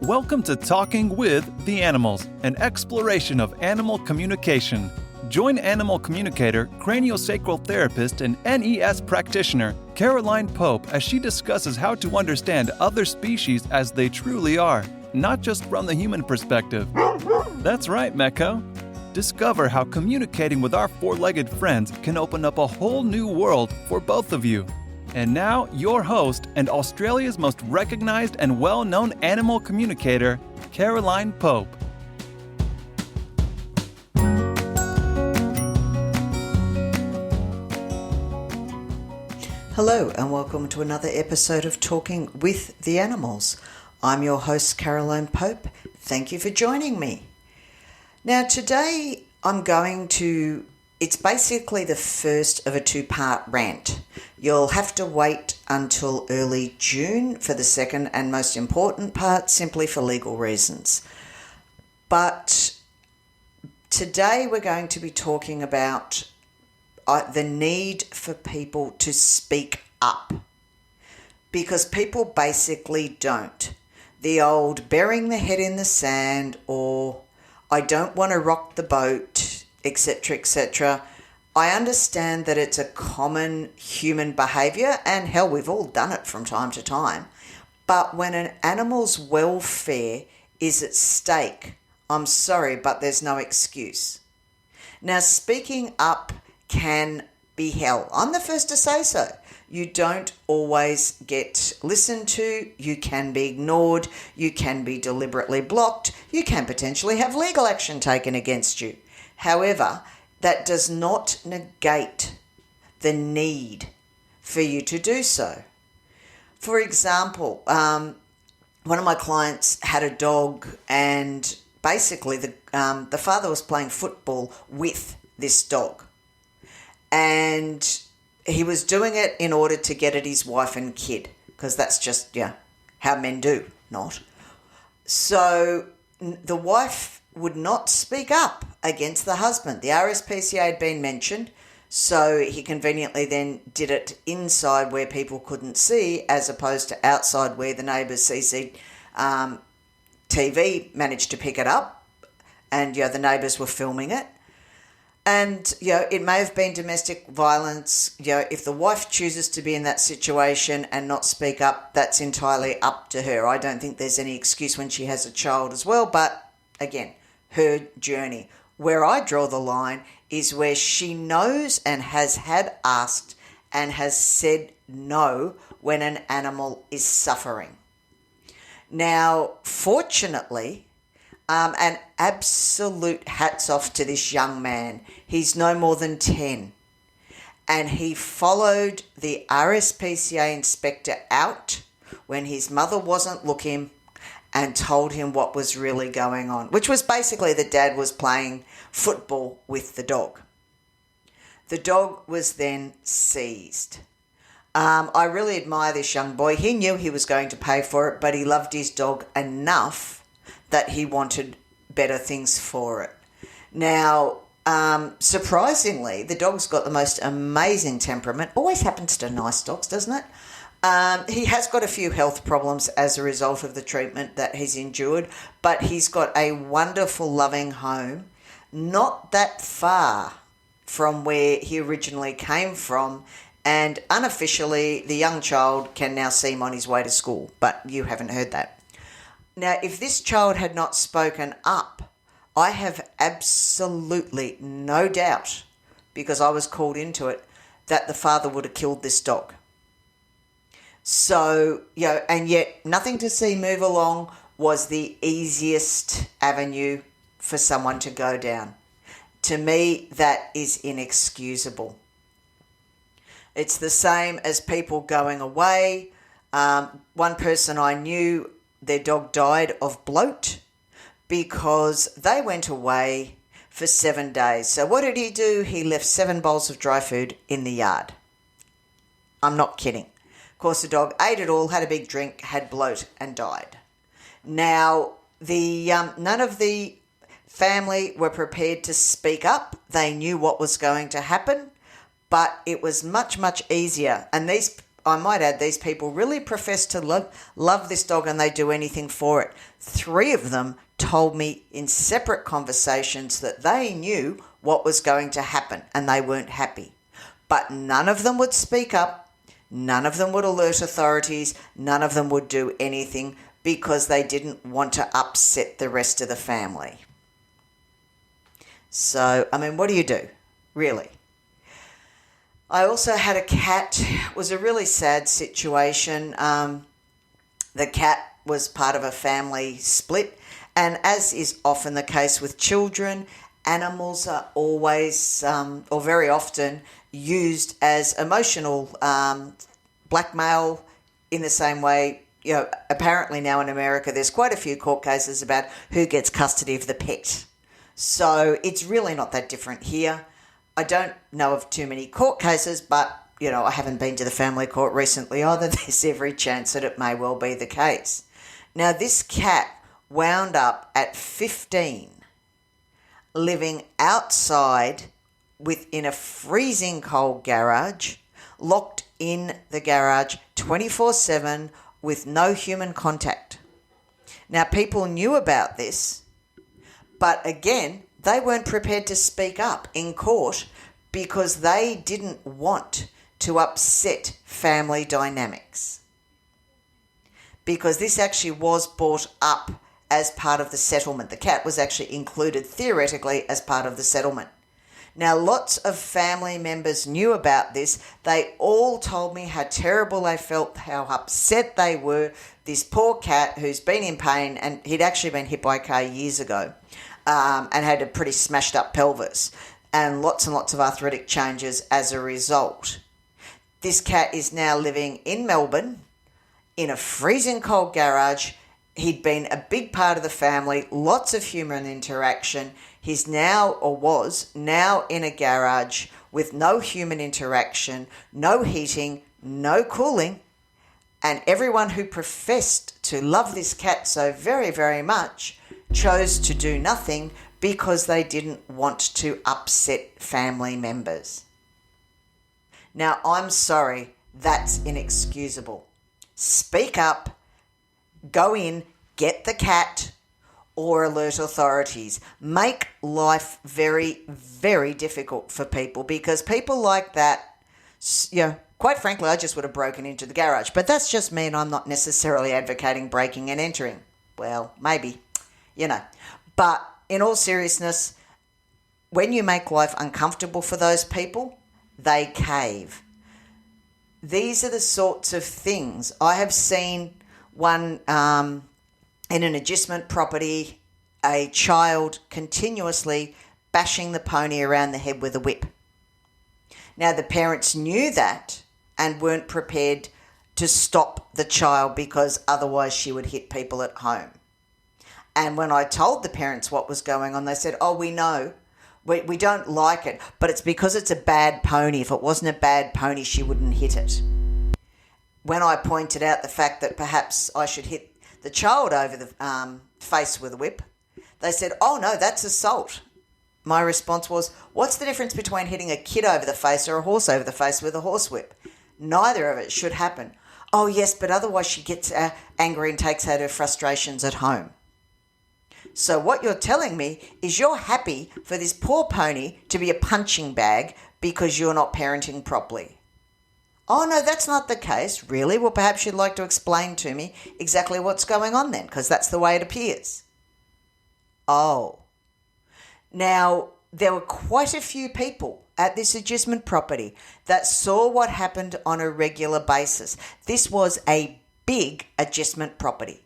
Welcome to Talking with the Animals, an exploration of animal communication. Join animal communicator, craniosacral therapist, and NES practitioner Caroline Pope as she discusses how to understand other species as they truly are, not just from the human perspective. That's right, Meko. Discover how communicating with our four-legged friends can open up a whole new world for both of you. And now, your host and Australia's most recognized and well-known animal communicator, Caroline Pope. Hello and welcome to another episode of Talking with the Animals. I'm your host, Caroline Pope. Thank you for joining me. Now today it's basically the first of a two-part rant. You'll have to wait until early June for the second and most important part, simply for legal reasons. But today we're going to be talking about the need for people to speak up, because people basically don't. The old burying the head in the sand, or I don't want to rock the boat, etc., etc. I understand that it's a common human behaviour, and hell, we've all done it from time to time. But when an animal's welfare is at stake, I'm sorry, but there's no excuse. Now, speaking up can be hell. I'm the first to say so. You don't always get listened to, you can be ignored, you can be deliberately blocked, you can potentially have legal action taken against you. However, that does not negate the need for you to do so. For example, one of my clients had a dog, and basically the father was playing football with this dog. And he was doing it in order to get at his wife and kid, because that's just, how men do, not. So the wife would not speak up against the husband. The RSPCA had been mentioned, so he conveniently then did it inside where people couldn't see, as opposed to outside where the neighbours' TV managed to pick it up, and the neighbours were filming it. And, it may have been domestic violence. If the wife chooses to be in that situation and not speak up, that's entirely up to her. I don't think there's any excuse when she has a child as well. But, again, her journey. Where I draw the line is where she knows and has had asked and has said no when an animal is suffering. Now, fortunately, and absolute hats off to this young man. He's no more than 10. And he followed the RSPCA inspector out when his mother wasn't looking and told him what was really going on, which was basically the dad was playing football with the dog. The dog was then seized. I really admire this young boy. He knew he was going to pay for it, but he loved his dog enough that he wanted better things for it. Now, surprisingly, the dog's got the most amazing temperament. Always happens to nice dogs, doesn't it? He has got a few health problems as a result of the treatment that he's endured, but he's got a wonderful, loving home, not that far from where he originally came from, and unofficially, the young child can now see him on his way to school, but you haven't heard that. Now, if this child had not spoken up, I have absolutely no doubt, because I was called into it, that the father would have killed this dog. So, and yet Nothing to See Move Along was the easiest avenue for someone to go down. To me, that is inexcusable. It's the same as people going away. One person I knew, their dog died of bloat because they went away for 7 days. So what did he do? He left 7 bowls of dry food in the yard. I'm not kidding. Of course, the dog ate it all, had a big drink, had bloat and died. Now, none of the family were prepared to speak up. They knew what was going to happen, but it was much, much easier. And these I might add, these people really profess to love this dog and they do anything for it. 3 of them told me in separate conversations that they knew what was going to happen and they weren't happy. But none of them would speak up, none of them would alert authorities, none of them would do anything because they didn't want to upset the rest of the family. So, I mean, what do you do, really? I also had a cat. It was a really sad situation. The cat was part of a family split, and as is often the case with children, animals are always, or very often, used as emotional blackmail in the same way. Apparently now in America there's quite a few court cases about who gets custody of the pet. So it's really not that different here. I don't know of too many court cases, but, I haven't been to the family court recently either. There's every chance that it may well be the case. Now, this cat wound up at 15 living outside within a freezing cold garage, locked in the garage 24/7 with no human contact. Now, people knew about this, but again, they weren't prepared to speak up in court because they didn't want to upset family dynamics. Because this actually was brought up as part of the settlement. The cat was actually included theoretically as part of the settlement. Now, lots of family members knew about this. They all told me how terrible they felt, how upset they were. This poor cat who's been in pain, and he'd actually been hit by a car years ago, and had a pretty smashed up pelvis and lots of arthritic changes as a result. This cat is now living in Melbourne in a freezing cold garage. He'd been a big part of the family, lots of human interaction. He's now, or was now, in a garage with no human interaction, no heating, no cooling, and everyone who professed to love this cat so very, very much chose to do nothing because they didn't want to upset family members. Now, I'm sorry, that's inexcusable. Speak up, go in, get the cat, or alert authorities. Make life very, very difficult for people, because people like that, quite frankly, I just would have broken into the garage. But that's just me, and I'm not necessarily advocating breaking and entering. Well, maybe, But in all seriousness, when you make life uncomfortable for those people, they cave. These are the sorts of things. I have seen one in an agistment property, a child continuously bashing the pony around the head with a whip. Now, the parents knew that and weren't prepared to stop the child because otherwise she would hit people at home. And when I told the parents what was going on, they said, "Oh, we know. We don't like it, but it's because it's a bad pony. If it wasn't a bad pony, she wouldn't hit it." When I pointed out the fact that perhaps I should hit the child over the face with a whip, they said, "Oh, no, that's assault." My response was, "What's the difference between hitting a kid over the face or a horse over the face with a horsewhip? Neither of it should happen." "Oh, yes, but otherwise she gets angry and takes out her frustrations at home." So what you're telling me is you're happy for this poor pony to be a punching bag because you're not parenting properly. "Oh, no, that's not the case." "Really? Well, perhaps you'd like to explain to me exactly what's going on then, because that's the way it appears." Oh. Now, there were quite a few people at this agistment property that saw what happened on a regular basis. This was a big agistment property.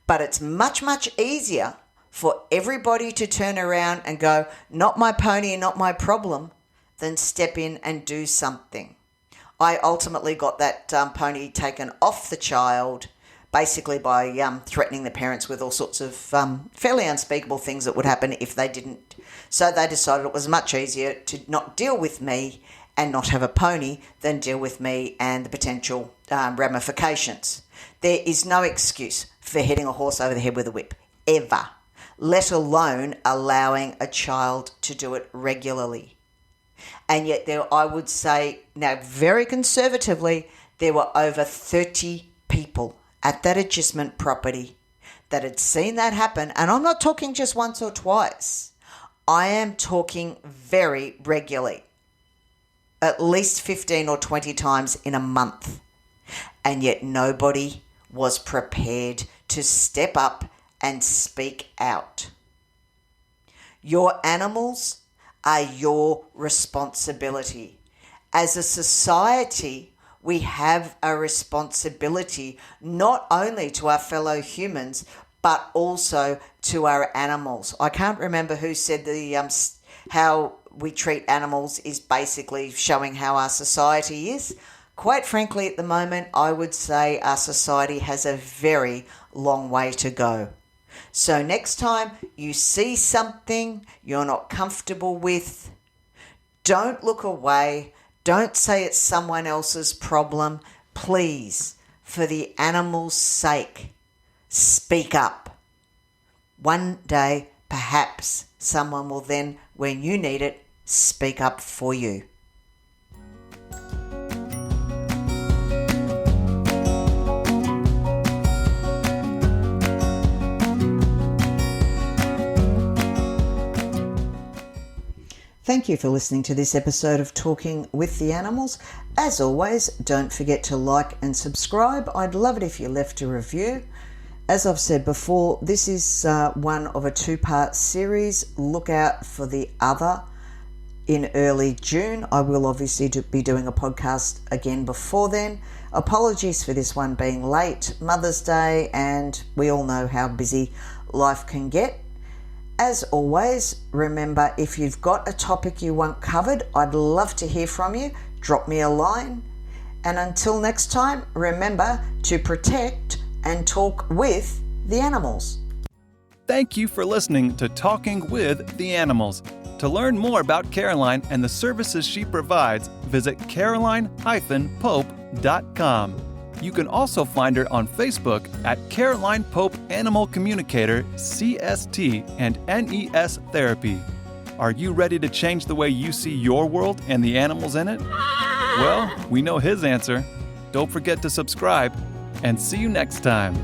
But it's much, much easier for everybody to turn around and go, "Not my pony, not my problem," than step in and do something. I ultimately got that pony taken off the child, basically by threatening the parents with all sorts of fairly unspeakable things that would happen if they didn't. So they decided it was much easier to not deal with me and not have a pony than deal with me and the potential ramifications. There is no excuse for hitting a horse over the head with a whip, ever, let alone allowing a child to do it regularly. And yet I would say, now very conservatively, there were over 30 people at that agistment property that had seen that happen. And I'm not talking just once or twice. I am talking very regularly, at least 15 or 20 times in a month. And yet nobody was prepared to step up and speak out. Your animals are your responsibility. As a society, we have a responsibility not only to our fellow humans, but also to our animals. I can't remember who said how we treat animals is basically showing how our society is. Quite frankly, at the moment, I would say our society has a very long way to go. So next time you see something you're not comfortable with, don't look away. Don't say it's someone else's problem. Please, for the animal's sake, speak up. One day, perhaps, someone will then, when you need it, speak up for you. Thank you for listening to this episode of Talking with the Animals. As always, don't forget to like and subscribe. I'd love it if you left a review. As I've said before, this is one of a two-part series. Look out for the other in early June. I will obviously be doing a podcast again before then. Apologies for this one being late, Mother's Day, and we all know how busy life can get. As always, remember, if you've got a topic you want covered, I'd love to hear from you. Drop me a line. And until next time, remember to protect and talk with the animals. Thank you for listening to Talking with the Animals. To learn more about Caroline and the services she provides, visit caroline-pope.com. You can also find her on Facebook at Caroline Pope Animal Communicator, CST, and NES Therapy. Are you ready to change the way you see your world and the animals in it? Well, we know his answer. Don't forget to subscribe, and see you next time.